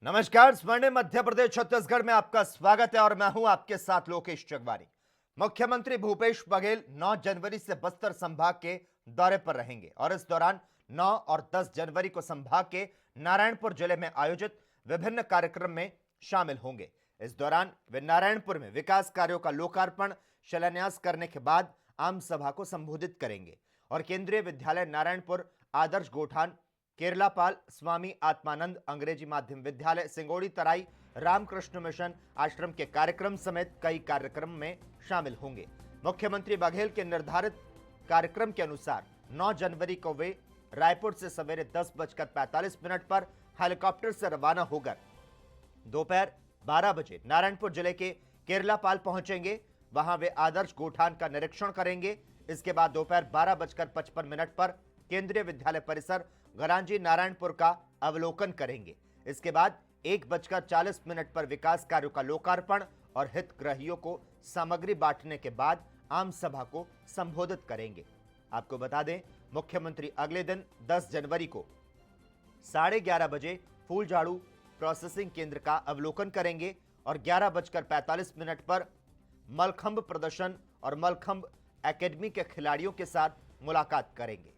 नमस्कार। स्वर्णिम मध्य प्रदेश छत्तीसगढ़ में आपका स्वागत है और मैं हूं आपके साथ लोकेश चगवानी। मुख्यमंत्री भूपेश बघेल 9 जनवरी से बस्तर संभाग के दौरे पर रहेंगे और इस दौरान 9 और 10 जनवरी को संभाग के नारायणपुर जिले में आयोजित विभिन्न कार्यक्रम में शामिल होंगे। इस दौरान वे नारायणपुर में विकास कार्यों का लोकार्पण शिलान्यास करने के बाद आम सभा को संबोधित करेंगे और केंद्रीय विद्यालय नारायणपुर, आदर्श गोठान, केरलापाल स्वामी आत्मानंद अंग्रेजी माध्यम विद्यालय सिंगोड़ी तराई, रामकृष्ण मिशन आश्रम के कार्यक्रम समेत कई कार्यक्रम में शामिल होंगे। मुख्यमंत्री बघेल के निर्धारित कार्यक्रम के अनुसार 9 जनवरी को वे रायपुर से सवेरे 10:45 पर हेलीकॉप्टर से रवाना होकर दोपहर 12 बजे नारायणपुर जिले के केरलापाल पहुंचेंगे। वहां वे आदर्श गोठान का निरीक्षण करेंगे। इसके बाद दोपहर 12:55 पर केंद्रीय विद्यालय परिसर गरांजी नारायणपुर का अवलोकन करेंगे। इसके बाद 1:40 पर विकास कार्यों का लोकार्पण और हितग्राहियों को सामग्री बांटने के बाद आम सभा को संबोधित करेंगे। आपको बता दें, मुख्यमंत्री अगले दिन 10 जनवरी को 11:30 बजे फूलझाड़ू प्रोसेसिंग केंद्र का अवलोकन करेंगे और 11:45 पर मलखंभ प्रदर्शन और मलखंभ एकेडमी के खिलाड़ियों के साथ मुलाकात करेंगे।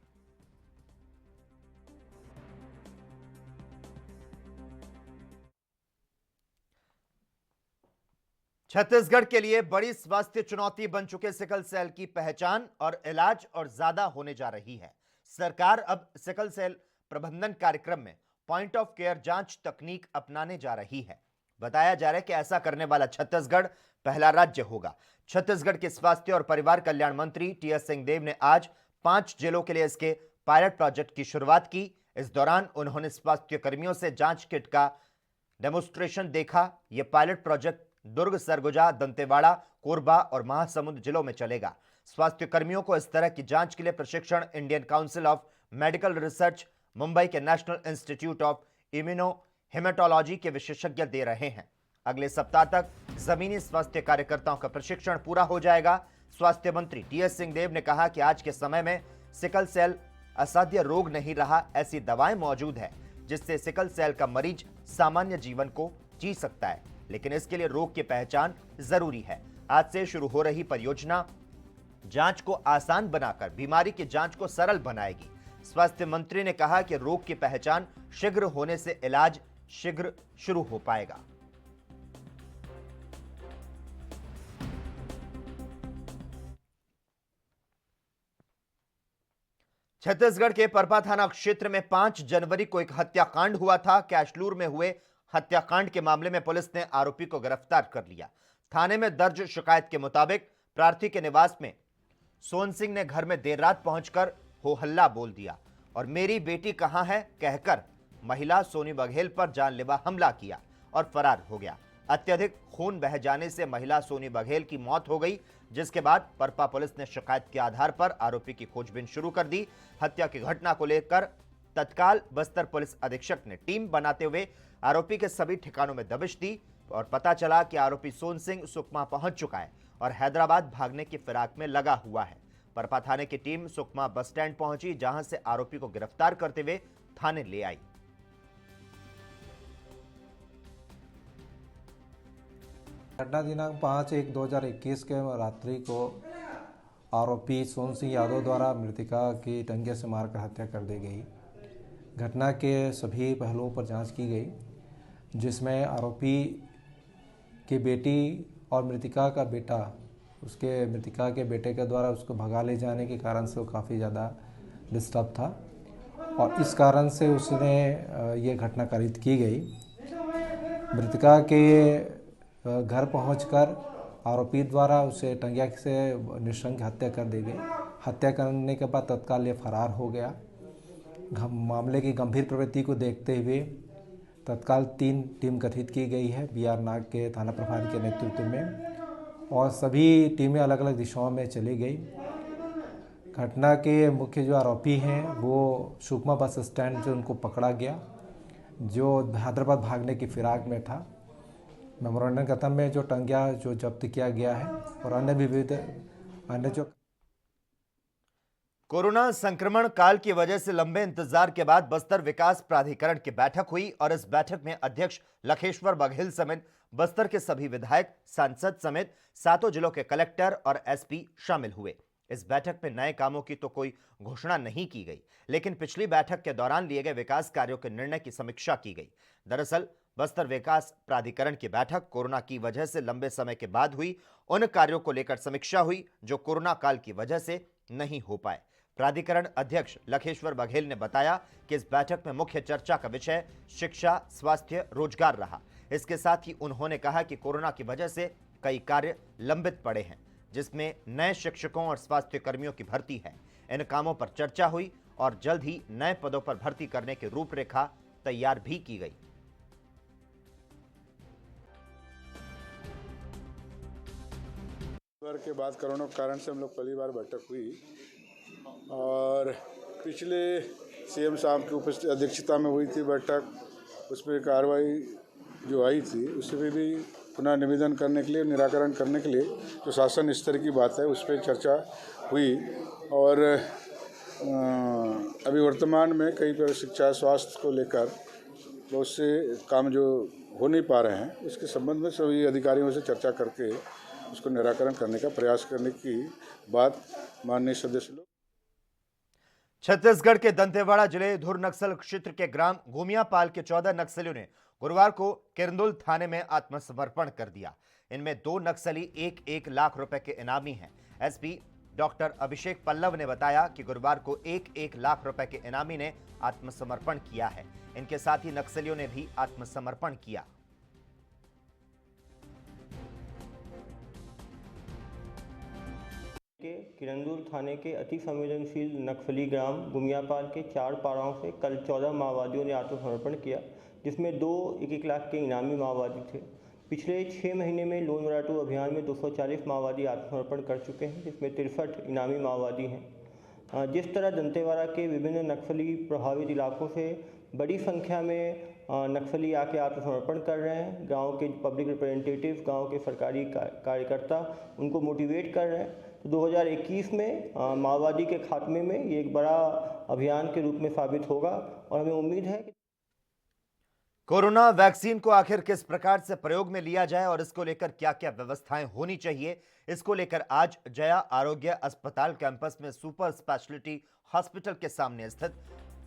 छत्तीसगढ़ के लिए बड़ी स्वास्थ्य चुनौती बन चुके सिकल सेल की पहचान और इलाज और ज्यादा होने जा रही है। सरकार अब सिकल सेल प्रबंधन कार्यक्रम में पॉइंट ऑफ केयर जांच तकनीक अपनाने जा रही है। बताया जा रहा है कि ऐसा करने वाला छत्तीसगढ़ पहला राज्य होगा। छत्तीसगढ़ के स्वास्थ्य और परिवार कल्याण मंत्री टीएस सिंहदेव ने आज 5 जिलों के लिए इसके पायलट प्रोजेक्ट की शुरुआत की। इस दौरान उन्होंने स्वास्थ्य कर्मियों से जांच किट का डेमोन्स्ट्रेशन देखा। यह पायलट प्रोजेक्ट दुर्ग, सरगुजा, दंतेवाड़ा, कोरबा और महासमुंद जिलों में चलेगा। स्वास्थ्य कर्मियों को इस तरह की जांच के लिए प्रशिक्षण Indian Council of Medical Research, Mumbai के National Institute of Immunohaematology के विशेषज्ञ दे रहे हैं। अगले सप्ताह तक जमीनी स्वास्थ्य कार्यकर्ताओं का प्रशिक्षण पूरा हो जाएगा। स्वास्थ्य मंत्री टीएस सिंहदेव ने कहा कि आज के समय में सिकल सेल असाध्य रोग नहीं रहा। ऐसी दवाएं मौजूद है जिससे सिकल सेल का मरीज सामान्य जीवन को जी सकता है, लेकिन इसके लिए रोग की पहचान जरूरी है। आज से शुरू हो रही परियोजना जांच को आसान बनाकर बीमारी की जांच को सरल बनाएगी। स्वास्थ्य मंत्री ने कहा कि रोग की पहचान शीघ्र होने से इलाज शीघ्र शुरू हो पाएगा। छत्तीसगढ़ के परपा थाना क्षेत्र में 5 जनवरी को एक हत्याकांड हुआ था। कैशलूर में हुए हत्याकांड के मामले में पुलिस ने आरोपी को गिरफ्तार कर लिया। थाने में दर्ज शिकायत के मुताबिक प्रार्थी के निवास में सोन सिंह ने घर में देर रात पहुंचकर हो हल्ला बोल दिया और मेरी बेटी कहां है कहकर महिला सोनी बघेल पर जानलेवा हमला किया और फरार हो गया। अत्यधिक खून बह जाने से महिला सोनी बघेल की मौत हो गई, जिसके बाद परपा पुलिस ने शिकायत के आधार पर आरोपी की खोजबीन शुरू कर दी। हत्या की घटना को लेकर तत्काल बस्तर पुलिस अधीक्षक ने टीम बनाते हुए आरोपी के सभी ठिकानों में दबिश दी और पता चला कि आरोपी सोन सिंह सुकमा पहुंच चुका है और हैदराबाद भागने की फिराक में लगा हुआ है। परपा थाने की टीम सुकमा बस स्टैंड पहुंची, जहां से आरोपी को गिरफ्तार करते हुए थाने ले आई। घटना दिनांक 5/1/2021 के रात्रि को आरोपी सोन सिंह यादव द्वारा मृतका की टंगे से मारकर हत्या कर दी गई। घटना के सभी पहलुओं पर जांच की गई, जिसमें आरोपी की बेटी और मृतका का बेटा, उसके मृतका के बेटे के द्वारा उसको भगा ले जाने के कारण से वो काफ़ी ज़्यादा डिस्टर्ब था और इस कारण से उसने ये घटना कारित की गई। मृतका के घर पहुंचकर आरोपी द्वारा उसे टंगिया से नृशंस हत्या कर दी गई। हत्या करने के बाद तत्काल ये फरार हो गया। मामले की गंभीर प्रवृत्ति को देखते हुए तत्काल 3 टीम गठित की गई है बीआर नाग के थाना प्रभारी के नेतृत्व में और सभी टीमें अलग अलग दिशाओं में चली गई। घटना के मुख्य जो आरोपी हैं वो सुकमा बस स्टैंड से उनको पकड़ा गया, जो हैदराबाद भागने की फिराक में था। मेमोरेंडम कथम में जो टंगिया जो जब्त किया गया है और अन्य विविध अन्य जो कोरोना संक्रमण काल की वजह से लंबे इंतजार के बाद बस्तर विकास प्राधिकरण की बैठक हुई और इस बैठक में अध्यक्ष लखेश्वर बघेल समेत बस्तर के सभी विधायक, सांसद समेत 7 जिलों के कलेक्टर और एसपी शामिल हुए। इस बैठक में नए कामों की तो कोई घोषणा नहीं की गई, लेकिन पिछली बैठक के दौरान लिए गए विकास कार्यों के निर्णय की समीक्षा की गई। दरअसल बस्तर विकास प्राधिकरण की बैठक कोरोना की वजह से लंबे समय के बाद हुई। उन कार्यों को लेकर समीक्षा हुई जो कोरोना काल की वजह से नहीं हो पाए। प्राधिकरण अध्यक्ष लखेश्वर बघेल ने बताया कि इस बैठक में मुख्य चर्चा का विषय शिक्षा, स्वास्थ्य, रोजगार रहा। इसके साथ ही उन्होंने कहा कि कोरोना की वजह से कई कार्य लंबित पड़े हैं, जिसमें नए शिक्षकों और स्वास्थ्य कर्मियों की भर्ती है। इन कामों पर चर्चा हुई और जल्द ही नए पदों पर भर्ती करने की रूपरेखा तैयार भी की गई। के बाद कोरोना के कारण से हम लोग पहली बार बैठक हुई और पिछले सीएम साहब की अध्यक्षता में हुई थी बैठक। उसमें कार्रवाई जो आई थी उसमें भी पुनः निवेदन करने के लिए, निराकरण करने के लिए जो शासन स्तर की बात है उस पर चर्चा हुई। और अभी वर्तमान में कई पर शिक्षा, स्वास्थ्य को लेकर बहुत से काम जो हो नहीं पा रहे हैं, इसके संबंध में सभी अधिकारियों से चर्चा करके उसको निराकरण करने का प्रयास करने की बात माननीय सदस्य लोग। छत्तीसगढ़ के दंतेवाड़ा जिले धुर नक्सल क्षेत्र के ग्राम घुमियापाल के 14 नक्सलियों ने गुरुवार को किरंदुल थाने में आत्मसमर्पण कर दिया। इनमें 2 नक्सली 1-1 लाख रुपए के इनामी हैं। एसपी डॉक्टर अभिषेक पल्लव ने बताया कि गुरुवार को 1-1 लाख रुपए के इनामी ने आत्मसमर्पण किया है। इनके साथ ही नक्सलियों ने भी आत्मसमर्पण किया। के किरंदुल थाने के अति संवेदनशील नक्सली ग्राम गुमियापाल के 4 पाड़ाओं से कल 14 माओवादियों ने आत्मसमर्पण किया, जिसमें 2 1-1 लाख के इनामी माओवादी थे। पिछले 6 महीने में लोन वराटू अभियान में 240 माओवादी आत्मसमर्पण कर चुके हैं, जिसमें 63 इनामी माओवादी हैं। जिस तरह दंतेवाड़ा के विभिन्न नक्सली प्रभावित इलाकों से बड़ी संख्या में नक्सली आके आत्मसमर्पण कर रहे हैं, गाँव के पब्लिक रिप्रेजेंटेटिव, गाँव के सरकारी कार्यकर्ता उनको मोटिवेट कर रहे हैं। तो 2021 में माओवादी के खात्मे में ये एक बड़ा अभियान के रूप में साबित होगा और हमें उम्मीद है कि कोरोना वैक्सीन को आखिर किस प्रकार से प्रयोग में लिया जाए और इसको लेकर क्या क्या व्यवस्थाएं होनी चाहिए, इसको लेकर आज जया आरोग्य अस्पताल कैंपस में सुपर स्पेशलिटी हॉस्पिटल के सामने स्थित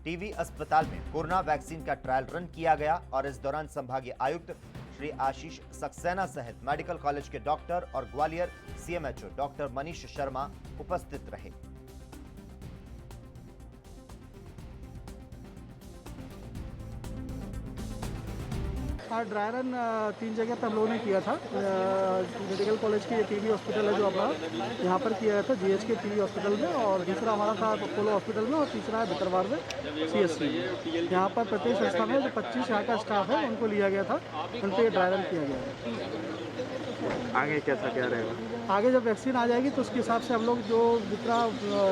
टीवी अस्पताल में कोरोना वैक्सीन का ट्रायल रन किया गया और इस दौरान संभागीय आयुक्त श्री आशीष सक्सेना सहित मेडिकल कॉलेज के डॉक्टर और ग्वालियर सीएमएचओ डॉक्टर मनीष शर्मा उपस्थित रहे। हाँ, ड्राई रन 3 जगह पर हम लोगों ने किया था। मेडिकल कॉलेज की टीबी हॉस्पिटल है जो अपना यहाँ पर किया गया था, जीएच के टीबी हॉस्पिटल में, और दूसरा हमारा था अपोलो हॉस्पिटल में, और तीसरा है भितरवाड़ में सीएससी। यहाँ पर प्रत्येक संस्था में जो 25 यहाँ का स्टाफ है उनको लिया गया था, उन पर ड्राई रन किया गया है। आगे कैसा क्या रहेगा? आगे जब वैक्सीन आ जाएगी तो उसके हिसाब से हम लोग जो जितना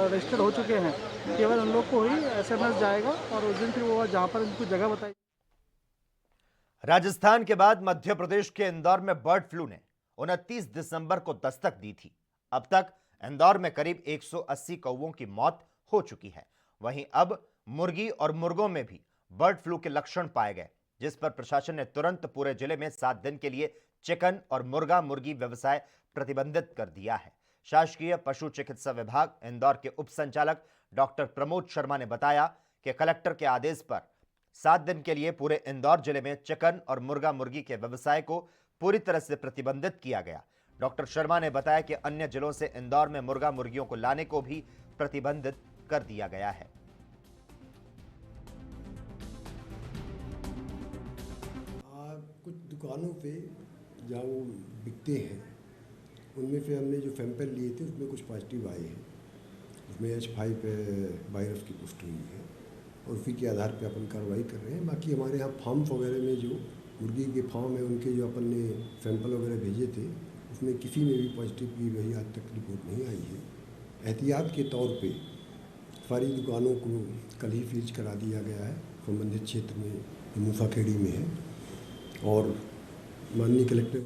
रजिस्टर्ड हो चुके हैं केवल उन लोग को ही SMS जाएगा और उस दिन फिर वो जहाँ पर उनको जगह बताई। राजस्थान के बाद मध्य प्रदेश के इंदौर में बर्ड फ्लू ने 29 दिसंबर को दस्तक दी थी। अब तक इंदौर में करीब 180 कौवों की मौत हो चुकी है। वहीं अब मुर्गी और मुर्गों में भी बर्ड फ्लू के लक्षण पाए गए, जिस पर प्रशासन ने तुरंत पूरे जिले में 7 दिन के लिए चिकन और मुर्गा मुर्गी व्यवसाय प्रतिबंधित कर दिया है। शासकीय पशु चिकित्सा विभाग इंदौर के उप संचालक डॉक्टर प्रमोद शर्मा ने बताया कि कलेक्टर के आदेश पर 7 दिन के लिए पूरे इंदौर जिले में चिकन और मुर्गा मुर्गी के व्यवसाय को पूरी तरह से प्रतिबंधित किया गया। डॉक्टर शर्मा ने बताया कि अन्य जिलों से इंदौर में मुर्गा मुर्गियों को लाने को भी प्रतिबंधित कर दिया गया है। कुछ दुकानों पे जहाँ वो बिकते हैं उनमें से हमने जो सैंपल लिए थे उसमें कुछ पॉजिटिव आए हैं। उसमें H5 वायरस की पुष्टि हुई है और उसी के आधार पे अपन कार्रवाई कर रहे हैं। बाकी हमारे यहाँ फार्म वगैरह में जो मुर्गी के फार्म है उनके जो अपन ने सैंपल वगैरह भेजे थे उसमें किसी में भी पॉजिटिव की वही आज तक रिपोर्ट नहीं आई है। एहतियात के तौर पे सारी दुकानों को कल ही सीज करा दिया गया है संबंधित क्षेत्र में जो मूसाखेड़ी में है, और माननीय कलेक्टर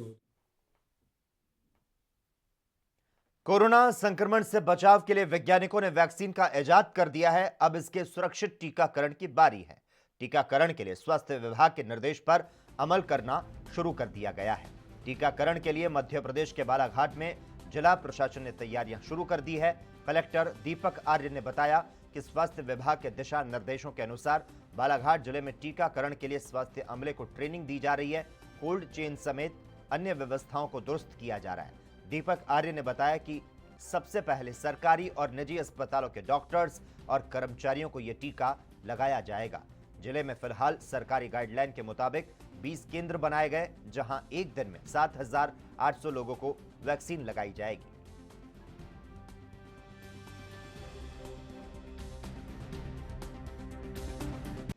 कोरोना संक्रमण से बचाव के लिए वैज्ञानिकों ने वैक्सीन का इजाद कर दिया है। अब इसके सुरक्षित टीकाकरण की बारी है। टीकाकरण के लिए स्वास्थ्य विभाग के निर्देश पर अमल करना शुरू कर दिया गया है। टीकाकरण के लिए मध्य प्रदेश के बालाघाट में जिला प्रशासन ने तैयारियां शुरू कर दी है। कलेक्टर दीपक आर्य ने बताया कि स्वास्थ्य विभाग के दिशा निर्देशों के अनुसार बालाघाट जिले में टीकाकरण के लिए स्वास्थ्य अमले को ट्रेनिंग दी जा रही है। कोल्ड चेन समेत अन्य व्यवस्थाओं को दुरुस्त किया जा रहा है। दीपक आर्य ने बताया कि सबसे पहले सरकारी और निजी अस्पतालों के डॉक्टर्स और कर्मचारियों को यह टीका लगाया जाएगा। जिले में फिलहाल सरकारी गाइडलाइन के मुताबिक 20 केंद्र बनाए गए, जहां एक दिन में 7,800 लोगों को वैक्सीन लगाई जाएगी।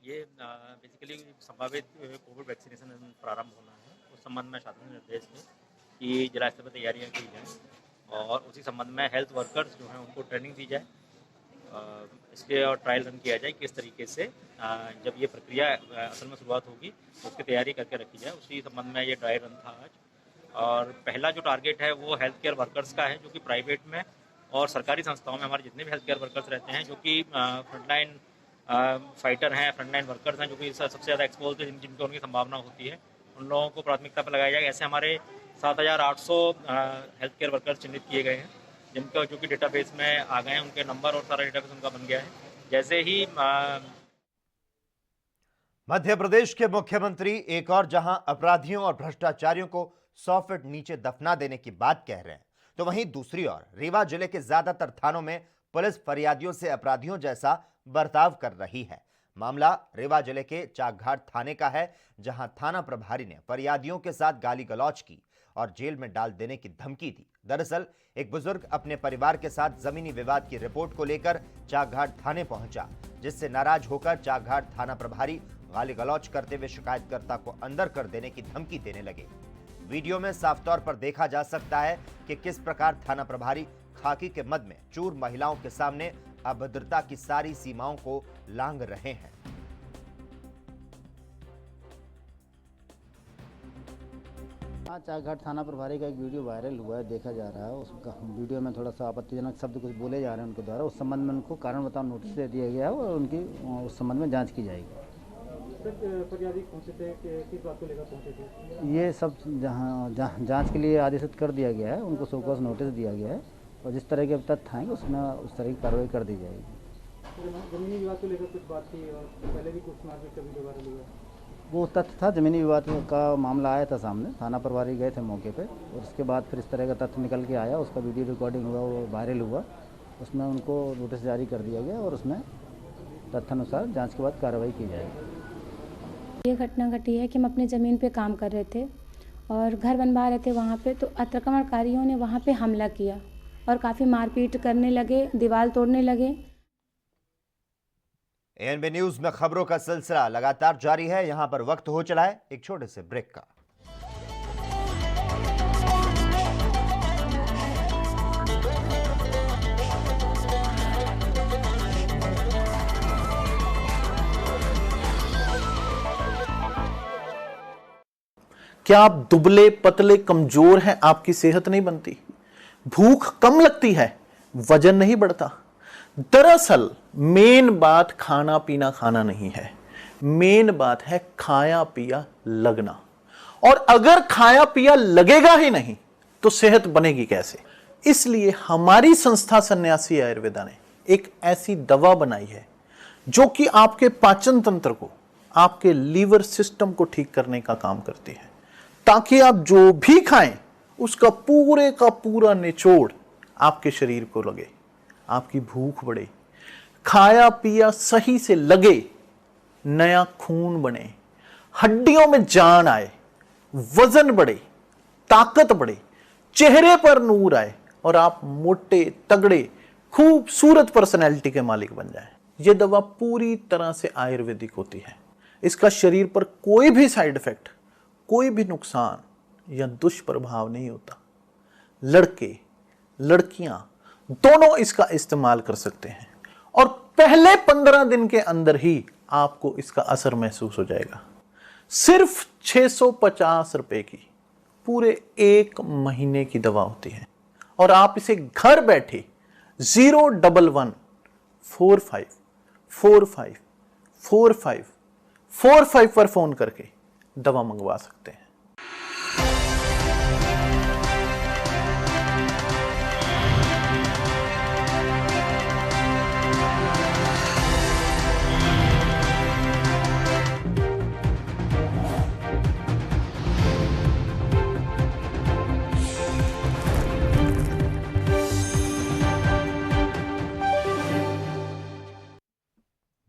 ये बेसिकली संभावित कोविड वैक्सीनेशन प्रारंभ होना है, उस संबंध में शासन निर्देश है कि जिला स्तर पर तैयारियां की जाएँ और उसी संबंध में हेल्थ वर्कर्स जो हैं उनको ट्रेनिंग दी जाए, इसके और ट्रायल रन किया जाए किस तरीके से जब ये प्रक्रिया असल में शुरुआत होगी तो उसकी तैयारी करके रखी जाए। उसी संबंध में ये ड्राई रन था आज। और पहला जो टारगेट है वो हेल्थ केयर वर्कर्स का है, जो कि प्राइवेट में और सरकारी संस्थाओं में हमारे जितने भी हेल्थ केयर वर्कर्स रहते हैं, जो कि फ्रंटलाइन फाइटर हैं, फ्रंटलाइन वर्कर्स हैं, जो कि सबसे ज़्यादा एक्सपोज है, जिनको उनकी संभावना होती है, उन लोगों को प्राथमिकता पर लगाया जाएगा। ऐसे हमारे 7,800 हेल्थ केयर वर्कर्स चिन्हित किए गए हैं, जिनका जो कि डेटाबेस में आ गए हैं, उनके नंबर और सारा डेटाबेस उनका बन गया है। जैसे ही मध्य प्रदेश के मुख्यमंत्री एक और जहां अपराधियों और भ्रष्टाचारियों को 100 फीट नीचे दफना देने की बात कह रहे हैं, तो वहीं दूसरी ओर रीवा जिले के ज्यादातर थानों में पुलिस फरियादियों से अपराधियों जैसा बर्ताव कर रही है। मामला रीवा जिले के चाकघाट थाने का है, जहां थाना प्रभारी ने फरियादियों के साथ गाली गलौज की और जेल में डाल देने की धमकी दी। दरअसल एक बुजुर्ग अपने परिवार के साथ जमीनी विवाद की रिपोर्ट को लेकर चाकघाट थाने पहुंचा, जिससे नाराज होकर चाकघाट थाना प्रभारी गाली गलौज करते हुए शिकायतकर्ता को अंदर कर देने की धमकी देने लगे। वीडियो में साफ तौर पर देखा जा सकता है कि किस प्रकार थाना प्रभारी खाकी के मद में चूर महिलाओं के सामने अभद्रता की सारी सीमाओं को लांघ रहे हैं। हाँ, चाकघाट थाना प्रभारी का एक वीडियो वायरल हुआ है, देखा जा रहा है। उसका वीडियो में थोड़ा सा आपत्तिजनक शब्द कुछ बोले जा रहे हैं उनके द्वारा। उस संबंध में उनको कारण बताओ नोटिस दे दिया गया है और उनकी उस संबंध में जांच की जाएगी। फरियादी पहुंचे थे, किस बात को लेकर पहुंचे थे? ये सब जांच के लिए आदेशित कर दिया गया है, उनको शोकॉज नोटिस दिया गया है और जिस तरह के अब तथ्य आएंगे उसमें उस तरह की कार्रवाई कर दी जाएगी। जमीनी विवाद को लेकर कुछ बात की और पहले भी कुछ मारपीट का वीडियो वायरल हुआ। वो तथ्य था, जमीनी विवाद का मामला आया था सामने, थाना प्रभारी गए थे मौके पे और उसके बाद फिर इस तरह का तथ्य निकल के आया, उसका वीडियो रिकॉर्डिंग हुआ, वो वायरल हुआ, उसमें उनको नोटिस जारी कर दिया गया और उसमें तथ्यानुसार जांच के बाद कार्रवाई की जाएगी। ये घटना घटी है कि हम अपनी ज़मीन पे काम कर रहे थे और घर बनवा रहे थे वहाँ पे, तो अतिक्रमणकारियों ने वहाँ पे हमला किया और काफ़ी मारपीट करने लगे, दीवार तोड़ने लगे। एएनबी न्यूज में खबरों का सिलसिला लगातार जारी है। यहां पर वक्त हो चला है एक छोटे से ब्रेक का। क्या आप दुबले पतले कमजोर हैं, आपकी सेहत नहीं बनती, भूख कम लगती है, वजन नहीं बढ़ता? दरअसल मेन बात खाना पीना खाना नहीं है, मेन बात है खाया पिया लगना। और अगर खाया पिया लगेगा ही नहीं तो सेहत बनेगी कैसे? इसलिए हमारी संस्था सन्यासी आयुर्वेदा ने एक ऐसी दवा बनाई है जो कि आपके पाचन तंत्र को, आपके लीवर सिस्टम को ठीक करने का काम करती है, ताकि आप जो भी खाएं उसका पूरे का पूरा निचोड़ आपके शरीर को लगे, आपकी भूख बढ़े, खाया पिया सही से लगे, नया खून बने, हड्डियों में जान आए, वजन बढ़े, ताकत बढ़े, चेहरे पर नूर आए और आप मोटे तगड़े खूबसूरत पर्सनैलिटी के मालिक बन जाएं। यह दवा पूरी तरह से आयुर्वेदिक होती है। इसका शरीर पर कोई भी साइड इफेक्ट, कोई भी नुकसान या दुष्प्रभाव नहीं होता। लड़के लड़कियां दोनों इसका इस्तेमाल कर सकते हैं और पहले 15 दिन के अंदर ही आपको इसका असर महसूस हो जाएगा। सिर्फ 650 रुपए की पूरे 1 महीने की दवा होती है और आप इसे घर बैठे 01145454545 पर फोन करके दवा मंगवा सकते हैं।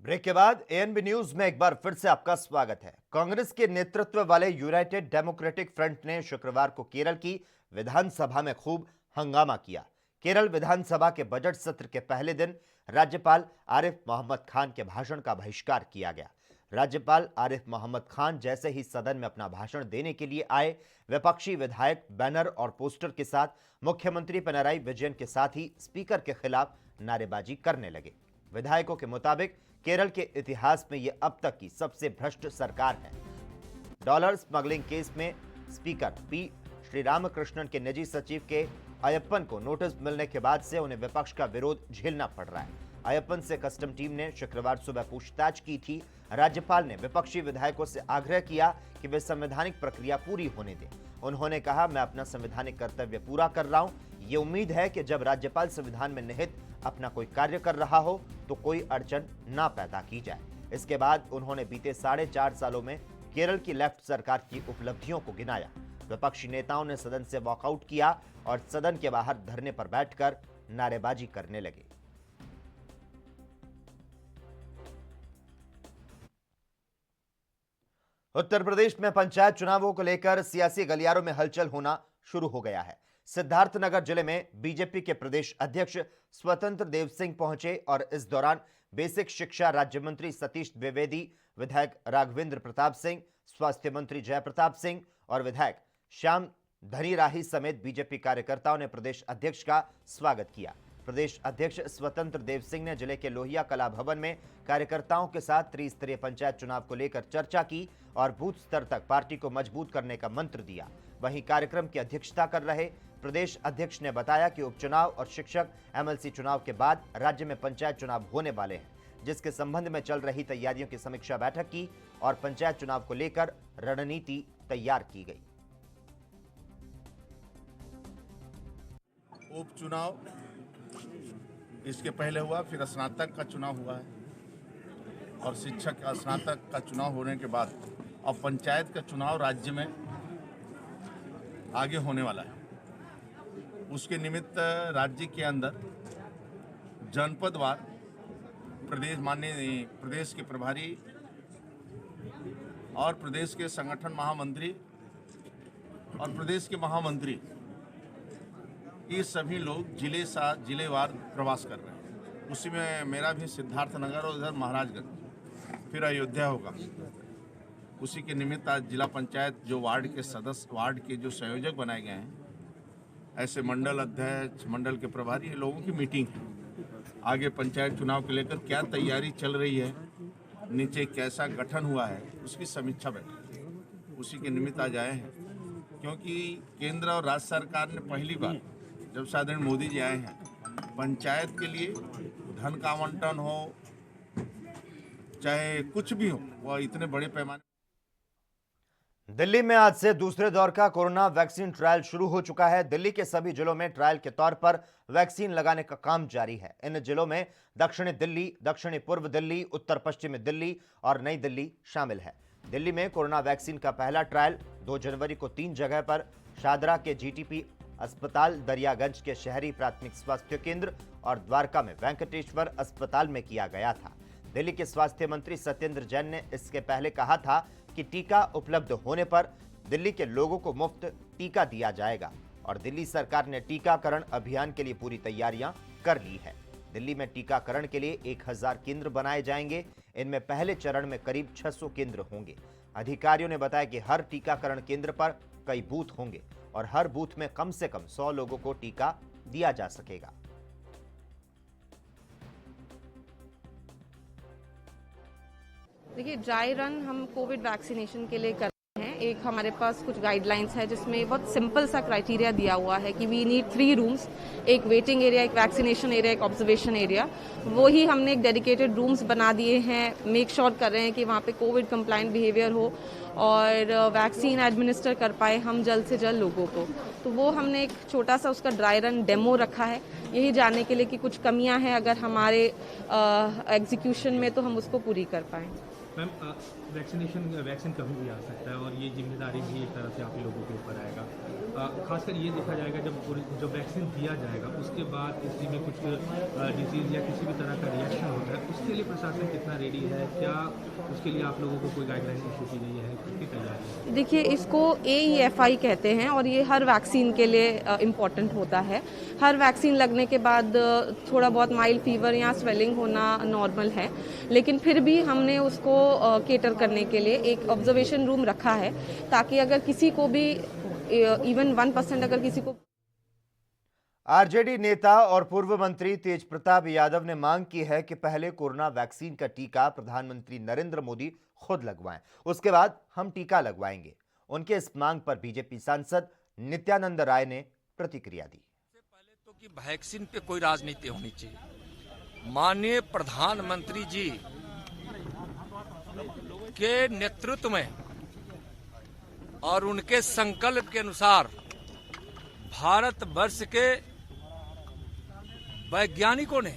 ब्रेक के बाद एएनबी न्यूज में एक बार फिर से आपका स्वागत है। कांग्रेस के नेतृत्व वाले यूनाइटेड डेमोक्रेटिक फ्रंट ने शुक्रवार को केरल की विधानसभा में खूब हंगामा किया। केरल विधानसभा के बजट सत्र के पहले दिन राज्यपाल आरिफ मोहम्मद खान के भाषण का बहिष्कार किया गया। राज्यपाल आरिफ मोहम्मद खान जैसे ही सदन में अपना भाषण देने के लिए आए, विपक्षी विधायक बैनर और पोस्टर के साथ मुख्यमंत्री पिनराई विजयन के साथ ही स्पीकर के खिलाफ नारेबाजी करने लगे। विधायकों के मुताबिक केरल के इतिहास में यह अब तक की सबसे भ्रष्ट सरकार है। डॉलर स्मगलिंग केस में स्पीकर पी श्रीरामकृष्णन के निजी सचिव के अयप्पन को नोटिस मिलने के बाद से उन्हें विपक्ष का विरोध झेलना पड़ रहा है। अयप्पन से कस्टम टीम ने शुक्रवार सुबह पूछताछ की थी। राज्यपाल ने विपक्षी विधायकों से आग्रह किया कि वे संवैधानिक प्रक्रिया पूरी होने दें। उन्होंने कहा, मैं अपना संवैधानिक कर्तव्य पूरा कर रहा हूं। ये उम्मीद है कि जब राज्यपाल संविधान में निहित अपना कोई कार्य कर रहा हो तो कोई अड़चन ना पैदा की जाए। इसके बाद उन्होंने बीते 4.5 सालों में केरल की लेफ्ट सरकार की उपलब्धियों को गिनाया। विपक्षी नेताओं ने सदन से वॉकआउट किया और सदन के बाहर धरने पर बैठकर नारेबाजी करने लगे। उत्तर प्रदेश में पंचायत चुनावों को लेकर सियासी गलियारों में हलचल होना शुरू हो गया है। सिद्धार्थनगर जिले में बीजेपी के प्रदेश अध्यक्ष स्वतंत्र देव सिंह पहुंचे और इस दौरान बेसिक शिक्षा राज्य मंत्री सतीश द्विवेदी, विधायक राघवेंद्र प्रताप सिंह, स्वास्थ्य मंत्री जयप्रताप सिंह और विधायक श्याम धनीराही समेत बीजेपी कार्यकर्ताओं ने प्रदेश अध्यक्ष का स्वागत किया। प्रदेश अध्यक्ष स्वतंत्र देव सिंह ने जिले के लोहिया कला भवन में कार्यकर्ताओं के साथ त्रिस्तरीय पंचायत चुनाव को लेकर चर्चा की और बूथ स्तर तक पार्टी को मजबूत करने का मंत्र दिया। वहीं कार्यक्रम की अध्यक्षता कर रहे प्रदेश अध्यक्ष ने बताया कि उपचुनाव और शिक्षक एमएलसी चुनाव के बाद राज्य में पंचायत चुनाव होने वाले हैं, जिसके संबंध में चल रही तैयारियों की समीक्षा बैठक की और पंचायत चुनाव को लेकर रणनीति तैयार की गई। उपचुनाव इसके पहले हुआ, फिर स्नातक का चुनाव हुआ है और शिक्षक स्नातक का चुनाव होने के बाद अब पंचायत का चुनाव राज्य में आगे होने वाला है। उसके निमित्त राज्य के अंदर जनपदवार प्रदेश के प्रभारी और प्रदेश के संगठन महामंत्री और प्रदेश के महामंत्री, ये सभी लोग जिलेवार प्रवास कर रहे हैं। उसी में मेरा भी सिद्धार्थनगर और इधर महाराजगंज, फिर अयोध्या होगा। उसी के निमित्त आज जिला पंचायत जो वार्ड के सदस्य, वार्ड के जो संयोजक बनाए गए हैं, ऐसे मंडल अध्यक्ष, मंडल के प्रभारी, लोगों की मीटिंग है। आगे पंचायत चुनाव को लेकर क्या तैयारी चल रही है, नीचे कैसा गठन हुआ है, उसकी समीक्षा बैठी। उसी के निमित्त आज आए हैं, क्योंकि केंद्र और राज्य सरकार ने पहली बार, जब आदरणीय मोदी जी आए हैं, पंचायत के लिए धन का आवंटन हो चाहे कुछ भी हो, वह इतने बड़े पैमाने। दिल्ली में आज से दूसरे दौर का कोरोना वैक्सीन ट्रायल शुरू हो चुका है। दिल्ली के सभी जिलों में ट्रायल के तौर पर वैक्सीन लगाने का काम जारी है। इन जिलों में दक्षिणी दिल्ली, दक्षिणी पूर्व दिल्ली, उत्तर पश्चिमी दिल्ली और नई दिल्ली शामिल है। दिल्ली में कोरोना वैक्सीन का पहला ट्रायल 2 जनवरी को 3 जगह पर शादरा के जीटीपी अस्पताल, दरियागंज के शहरी प्राथमिक स्वास्थ्य केंद्र और द्वारका में वेंकटेश्वर अस्पताल में किया गया था। दिल्ली के स्वास्थ्य मंत्री सत्येंद्र जैन ने इसके पहले कहा था कि टीका उपलब्ध होने पर दिल्ली के लोगों को मुफ्त टीका दिया जाएगा और दिल्ली सरकार ने टीकाकरण अभियान के लिए पूरी तैयारियां कर ली है। दिल्ली में टीकाकरण के लिए 1000 केंद्र बनाए जाएंगे। इनमें पहले चरण में करीब 600 केंद्र होंगे। अधिकारियों ने बताया कि हर टीकाकरण केंद्र पर कई बूथ होंगे और हर बूथ में कम से कम 100 लोगों को टीका दिया जा सकेगा। देखिए, ड्राई रन हम कोविड वैक्सीनेशन के लिए कर रहे हैं। एक हमारे पास कुछ गाइडलाइंस है जिसमें बहुत सिंपल सा क्राइटेरिया दिया हुआ है कि वी नीड 3 रूम्स, एक वेटिंग एरिया, एक वैक्सीनेशन एरिया, एक ऑब्जर्वेशन एरिया। वो ही हमने एक डेडिकेटेड रूम्स बना दिए हैं, मेक श्योर कर रहे हैं कि वहाँ पे कोविड कंप्लाइंट बिहेवियर हो और वैक्सीन एडमिनिस्टर कर पाए हम जल्द से जल्द लोगों को। तो वो हमने एक छोटा सा उसका ड्राई रन डेमो रखा है, यही जानने के लिए कि कुछ कमियां हैं अगर हमारे एग्जीक्यूशन में तो हम उसको पूरी कर पाएँ। मैम, वैक्सीन कभी भी आ सकता है और ये जिम्मेदारी भी एक तरह से आप लोगों के ऊपर आएगा। खासकर ये देखा जाएगा जब वैक्सीन दिया जाएगा उसके बाद किसी में कुछ डिजीज़ या किसी भी तरह का रिएक्शन होता है, उसके लिए प्रशासन कितना रेडी है? क्या उसके लिए आप लोगों को कोई गाइडलाइन इशू की गई है? कितनी तैयारी है? देखिए, इसको AEFI कहते हैं और ये हर वैक्सीन के लिए इम्पॉर्टेंट होता है। हर वैक्सीन लगने के बाद थोड़ा बहुत माइल्ड फीवर या स्वेलिंग होना नॉर्मल है, लेकिन फिर भी हमने उसको केटर करने के लिए एक ऑब्जर्वेशन रूम रखा है ताकि अगर किसी को भी इवन 1% अगर किसी को। आरजेडी नेता और पूर्व मंत्री तेज प्रताप यादव ने मांग की है कि पहले कोरोना वैक्सीन का टीका प्रधानमंत्री नरेंद्र मोदी खुद लगवाएं, उसके बाद हम टीका लगवाएंगे। उनके इस मांग पर बीजेपी सांसद नित्यानंद राय ने प्रतिक्रिया दी। पहले तो कि वैक्सीन पे कोई राजनीति होनी चाहिए। माननीय प्रधानमंत्री जी के नेतृत्व में और उनके संकल्प के अनुसार भारत वर्ष के वैज्ञानिकों ने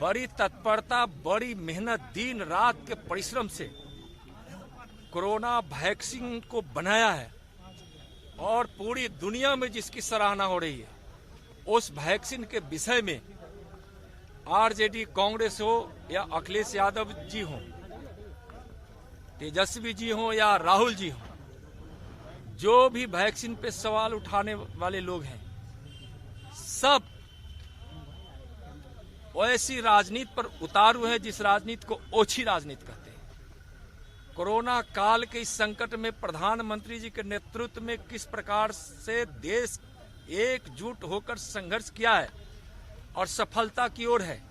बड़ी तत्परता, बड़ी मेहनत, दिन रात के परिश्रम से कोरोना वैक्सीन को बनाया है और पूरी दुनिया में जिसकी सराहना हो रही है, उस वैक्सीन के विषय में आरजेडी कांग्रेस हो या अखिलेश यादव जी हो, तेजस्वी जी हो या राहुल जी हो, जो भी वैक्सीन पे सवाल उठाने वाले लोग हैं, सब ऐसी राजनीति पर उतारू है जिस राजनीति को ओछी राजनीति कहते हैं। कोरोना काल के इस संकट में प्रधानमंत्री जी के नेतृत्व में किस प्रकार से देश एकजुट होकर संघर्ष किया है और सफलता की ओर है,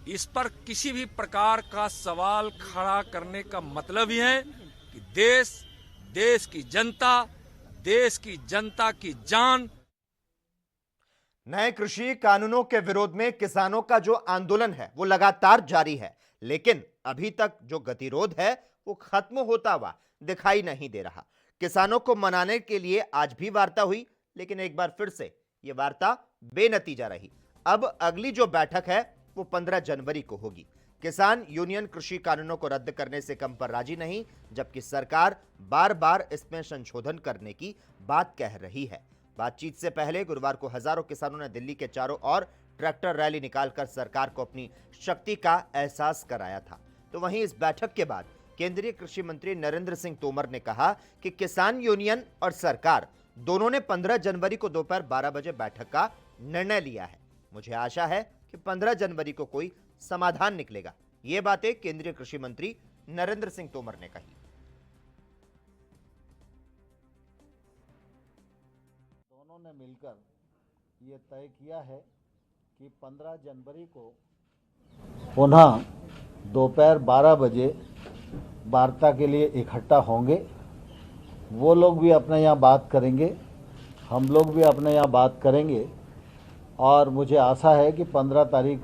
इस पर किसी भी प्रकार का सवाल खड़ा करने का मतलब ही है कि देश की जनता की जान। नए कृषि कानूनों के विरोध में किसानों का जो आंदोलन है वो लगातार जारी है, लेकिन अभी तक जो गतिरोध है वो खत्म होता हुआ दिखाई नहीं दे रहा। किसानों को मनाने के लिए आज भी वार्ता हुई, लेकिन एक बार फिर से ये वार्ता बेनतीजा रही। अब अगली जो बैठक है वो 15 जनवरी को होगी। किसान यूनियन कृषि कानूनों को रद्द करने से कम पर राजी नहीं, जबकि सरकार बार बार इसमें संशोधन करने की बात कह रही है। बातचीत से पहले गुरुवार को हजारों किसानों ने दिल्ली के चारों ओर ट्रैक्टर रैली निकालकर सरकार को अपनी शक्ति का एहसास कराया था। तो वहीं इस बैठक के बाद केंद्रीय कृषि मंत्री नरेंद्र सिंह तोमर ने कहा कि किसान यूनियन और सरकार दोनों ने 15 जनवरी को दोपहर 12 बजे बैठक का निर्णय लिया है। मुझे आशा है कि 15 जनवरी को कोई समाधान निकलेगा। ये बातें केंद्रीय कृषि मंत्री नरेंद्र सिंह तोमर ने कही। दोनों ने मिलकर ये तय किया है कि 15 जनवरी को पुनः दोपहर 12 बजे वार्ता के लिए इकट्ठा होंगे। वो लोग भी अपने यहाँ बात करेंगे, हम लोग भी अपने यहाँ बात करेंगे और मुझे आशा है कि 15 तारीख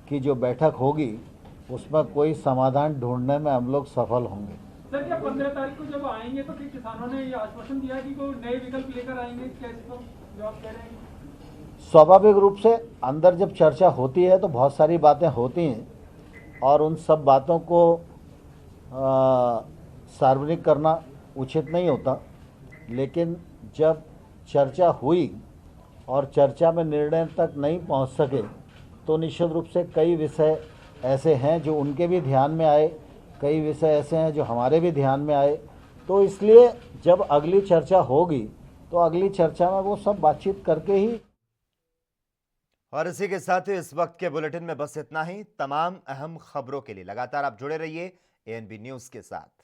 की जो बैठक होगी उसमें कोई समाधान ढूंढने में हम लोग सफल होंगे। सर, क्या 15 तारीख को जब आएंगे तो फिर किसानों ने ये आश्वासन दिया कि कोई नए विकल्प लेकर आएंगे, कैसे तो जवाब दे रहे हैं? स्वाभाविक रूप से अंदर जब चर्चा होती है तो बहुत सारी बातें होती हैं और उन सब बातों को सार्वजनिक करना उचित नहीं होता, लेकिन जब चर्चा हुई और चर्चा में निर्णय तक नहीं पहुंच सके तो निश्चित रूप से कई विषय ऐसे हैं जो उनके भी ध्यान में आए, कई विषय ऐसे हैं जो हमारे भी ध्यान में आए। तो इसलिए जब अगली चर्चा होगी तो अगली चर्चा में वो सब बातचीत करके ही। और इसी के साथ इस वक्त के बुलेटिन में बस इतना ही। तमाम अहम खबरों के लिए लगातार आप जुड़े रहिए ANB न्यूज़ के साथ।